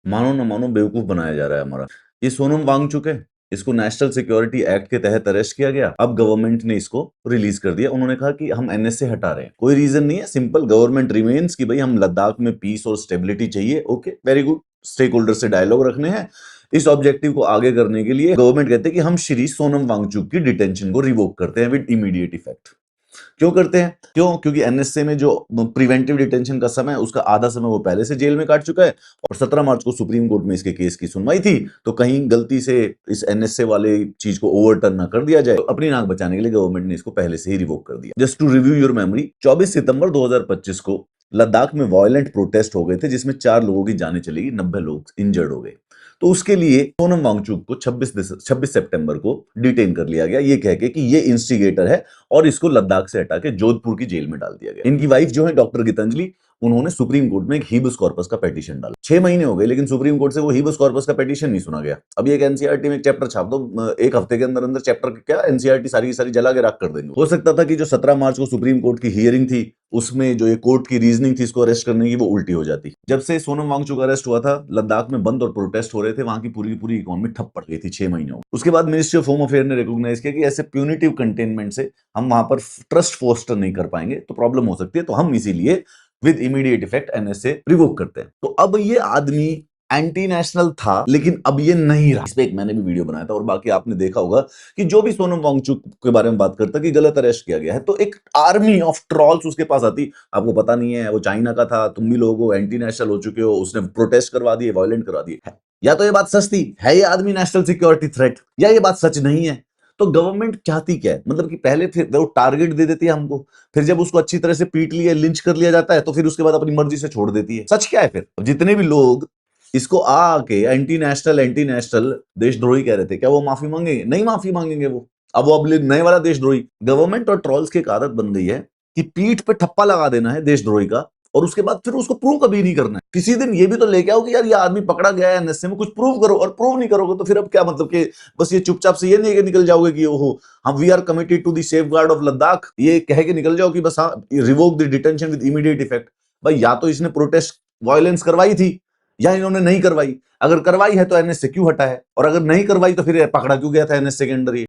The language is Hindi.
मानो ना मानो बेवकूफ बनाया जा रहा है हमारा। ये सोनम वांगचुक है, इसको नेशनल सिक्योरिटी एक्ट के तहत अरेस्ट किया गया। अब गवर्नमेंट ने इसको रिलीज कर दिया। उन्होंने कहा कि हम एनएसए हटा रहे हैं, कोई रीजन नहीं है, सिंपल गवर्नमेंट रिमेन्स कि भाई हम लद्दाख में पीस और स्टेबिलिटी चाहिए। Okay, very good, stakeholder से डायलॉग रखने हैं। इस ऑब्जेक्टिव को आगे करने के लिए गवर्नमेंट कहते हैं कि हम श्री सोनम वांगचुक की डिटेंशन को रिवोक करते हैं विद इमीडिएट इफेक्ट। क्यों करते हैं? क्योंकि एनएसए में जो प्रिवेंटिव डिटेंशन का समय है, उसका आधा समय वो पहले से जेल में काट चुका है और 17 मार्च को सुप्रीम कोर्ट में इसके केस की सुनवाई थी। तो कहीं गलती से इस एनएसए वाले चीज को ओवरटर्न ना कर दिया जाए, तो अपनी नाक बचाने के लिए गवर्नमेंट ने इसको पहले से ही रिवोक कर दिया। Just to review your memory, 24 सितंबर 2025 को लद्दाख में वायलेंट प्रोटेस्ट हो गए थे, जिसमें 4 लोगों की जानें चली गई, 90 लोग इंजर्ड हो गए। तो उसके लिए सोनम वांगचुक को 26 सितंबर को डिटेन कर लिया गया, ये कह के कि ये इंस्टिगेटर है, और इसको लद्दाख से हटा के जोधपुर की जेल में डाल दिया गया। इनकी वाइफ जो है डॉक्टर गीतांजलि, उन्होंने सुप्रीम कोर्ट में एक हीबस कॉर्पस का पिटीशन डाला। 6 महीने हो गए लेकिन सुप्रीम कोर्ट से वो हीबस कॉर्पस का पिटीशन नहीं सुना गया। अभी एक एनसीईआरटी में एक चैप्टर छाप दो, एक हफ्ते के अंदर अंदर चैप्टर क्या एनसीईआरटी सारी की सारी जला के राख कर देंगे। हो सकता था कि जो 17 मार्च को सुप्रीम कोर्ट की हियरिंग थी, उसमें जो ये कोर्ट की रीजनिंग थी इसको अरेस्ट करने की, वो उल्टी हो जाती। जब से सोनम वांगचुक अरेस्ट हुआ था, लद्दाख में बंद और प्रोटेस्ट हो रहे थे, वहां की पूरी इकोनॉमी ठप पड़ गई थी 6 महीनों में। उसके बाद मिनिस्ट्री ऑफ होम अफेयर ने रिकॉग्नाइज किया कि ऐसे प्यूनिटिव कंटेनमेंट से हम वहां पर ट्रस्ट फोस्टर नहीं कर पाएंगे, तो प्रॉब्लम हो सकती है। तो हम इसीलिए with immediate effect NSA revoke करते हैं। तो अब ये आदमी एंटी नेशनल था, लेकिन अब ये नहीं रहा। इस पे एक मैंने भी वीडियो बनाया था, और बाकी आपने देखा होगा कि जो भी सोनम वांगचुक के बारे में बात करता कि गलत अरेस्ट किया गया है, तो एक आर्मी ऑफ ट्रॉल्स उसके पास आती। आपको पता नहीं है वो चाइना का था, तुम भी लोग एंटी नेशनल हो चुके हो, उसने प्रोटेस्ट करवा दिए, वायलेंट करवा दिए। या तो ये बात सच थी, है ये आदमी नेशनल सिक्योरिटी थ्रेट, या ये बात सच नहीं है। तो गवर्नमेंट चाहती क्या है? मतलब कि पहले फिर वो टारगेट दे देती है हमको, फिर जब उसको अच्छी तरह से पीट लिया, लिंच कर लिया जाता है, तो फिर उसके बाद अपनी मर्जी से छोड़ देती है। सच क्या है? फिर जितने भी लोग इसको आके एंटी नेशनल देशद्रोही कह रहे थे, क्या वो माफी मांगेंगे? नहीं माफी मांगेंगे वो। अब वो अब नए वाला देशद्रोही। गवर्नमेंट और ट्रॉल्स की एक आदत बन गई है कि पीठ पे ठप्पा लगा देना है देशद्रोही का, और उसके बाद फिर उसको प्रूव कभी नहीं करना है। किसी दिन ये भी तो लेके आओ कि यार ये आदमी पकड़ा गया है एनएसए में, कुछ प्रूव करो। और प्रूव नहीं करोगे तो फिर अब क्या मतलब कि बस ये चुपचाप से ये नहीं कि निकल जाओगे कि ओहो हम we are committed to the safeguard of Ladakh, ये कह के निकल जाओ कि बस हाँ revoke the detention with immediate effect. भाई या तो इसने प्रोटेस्ट वायलेंस करवाई थी, या इन्होंने नहीं करवाई। अगर करवाई है तो एनएसए क्यों हटा है, और अगर नहीं करवाई तो फिर पकड़ा क्यों गया था एनएसए के अंडर?